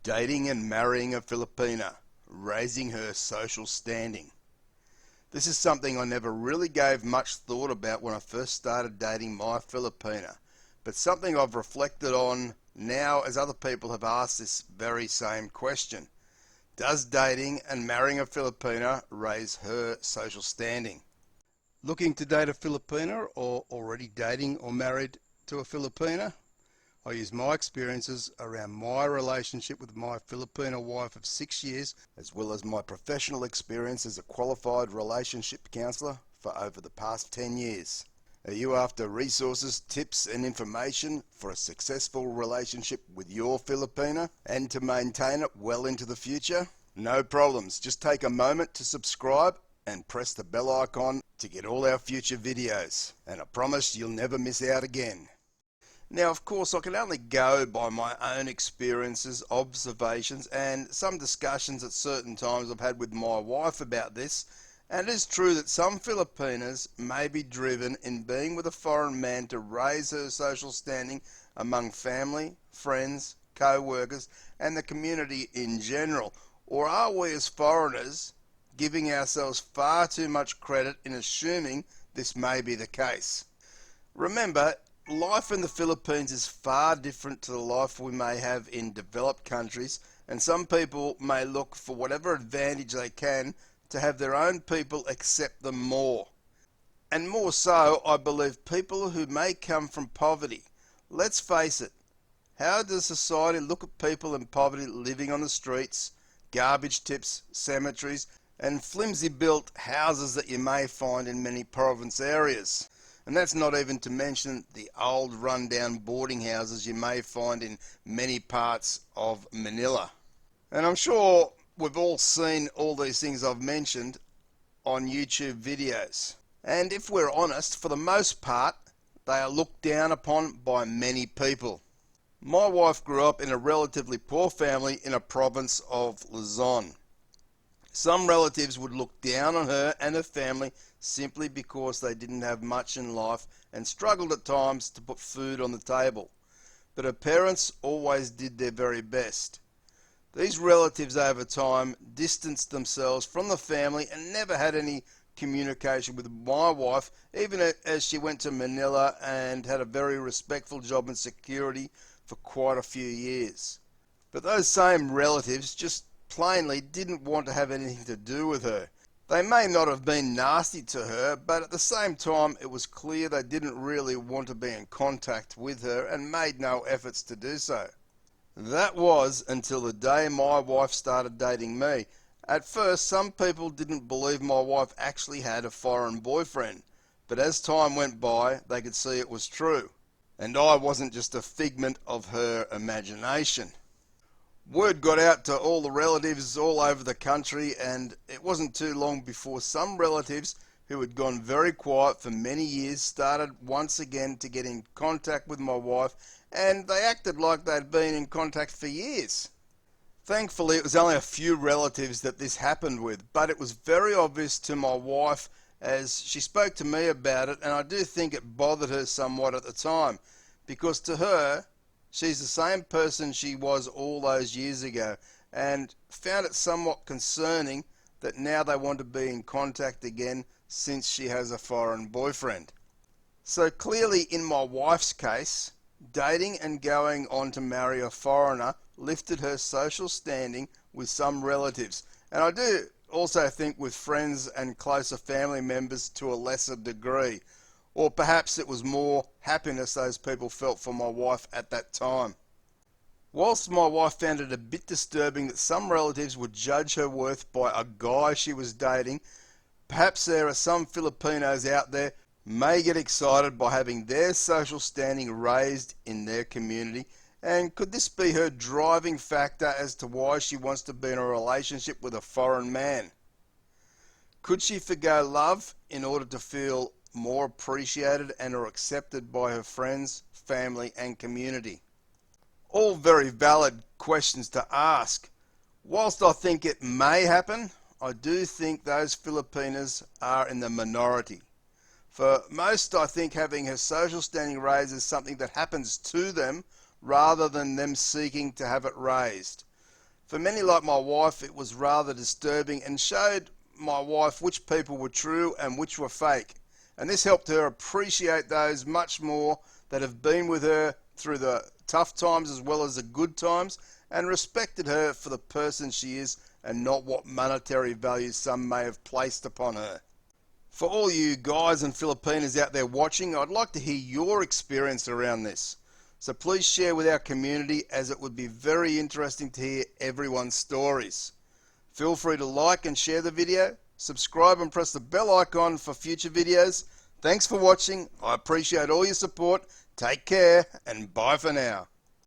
Dating and marrying a Filipina, raising her social standing. This is something I never really gave much thought about when I first started dating my Filipina, but something I've reflected on now as other people have asked this very same question. Does dating and marrying a Filipina raise her social standing? Looking to date a Filipina or already dating or married to a Filipina? I use my experiences around my relationship with my Filipina wife of 6 years, as well as my professional experience as a qualified relationship counsellor for over the past 10 years. Are you after resources, tips and information for a successful relationship with your Filipina and to maintain it well into the future? No problems, just take a moment to subscribe and press the bell icon to get all our future videos, and I promise you'll never miss out again. Now, of course, I can only go by my own experiences, observations, and some discussions at certain times I've had with my wife about this, and it is true that some Filipinas may be driven in being with a foreign man to raise her social standing among family, friends, co-workers, and the community in general. Or are we as foreigners giving ourselves far too much credit in assuming this may be the case? Remember, life in the Philippines is far different to the life we may have in developed countries, and some people may look for whatever advantage they can to have their own people accept them more. And more so, I believe, people who may come from poverty. Let's face it, how does society look at people in poverty living on the streets, garbage tips, cemeteries, and flimsy built houses that you may find in many province areas? And that's not even to mention the old rundown boarding houses you may find in many parts of Manila. And I'm sure we've all seen all these things I've mentioned on YouTube videos. And if we're honest, for the most part, they are looked down upon by many people. My wife grew up in a relatively poor family in a province of Luzon. Some relatives would look down on her and her family simply because they didn't have much in life and struggled at times to put food on the table. But her parents always did their very best. These relatives over time distanced themselves from the family and never had any communication with my wife, even as she went to Manila and had a very respectful job in security for quite a few years. But those same relatives just plainly didn't want to have anything to do with her. They may not have been nasty to her, but at the same time it was clear they didn't really want to be in contact with her and made no efforts to do so. That was until the day my wife started dating me. At first, some people didn't believe my wife actually had a foreign boyfriend, but as time went by, they could see it was true, and I wasn't just a figment of her imagination. Word got out to all the relatives all over the country, and it wasn't too long before some relatives who had gone very quiet for many years started once again to get in contact with my wife, and they acted like they'd been in contact for years. Thankfully, it was only a few relatives that this happened with, but it was very obvious to my wife as she spoke to me about it, and I do think it bothered her somewhat at the time, because to her, she's the same person she was all those years ago, and found it somewhat concerning that now they want to be in contact again since she has a foreign boyfriend. So clearly in my wife's case, dating and going on to marry a foreigner lifted her social standing with some relatives, and I do also think with friends and closer family members to a lesser degree. Or perhaps it was more happiness those people felt for my wife at that time. Whilst my wife found it a bit disturbing that some relatives would judge her worth by a guy she was dating, perhaps there are some Filipinos out there may get excited by having their social standing raised in their community, and could this be her driving factor as to why she wants to be in a relationship with a foreign man? Could she forgo love in order to feel more appreciated and are accepted by her friends, family and community? All very valid questions to ask. Whilst I think it may happen, I do think those Filipinas are in the minority. For most, I think having her social standing raised is something that happens to them rather than them seeking to have it raised. For many like my wife, it was rather disturbing and showed my wife which people were true and which were fake. And this helped her appreciate those much more that have been with her through the tough times as well as the good times, and respected her for the person she is and not what monetary values some may have placed upon her. For all you guys and Filipinas out there watching, I'd like to hear your experience around this. So please share with our community, as it would be very interesting to hear everyone's stories. Feel free to like and share the video, subscribe and press the bell icon for future videos. Thanks for watching. I appreciate all your support. Take care and bye for now.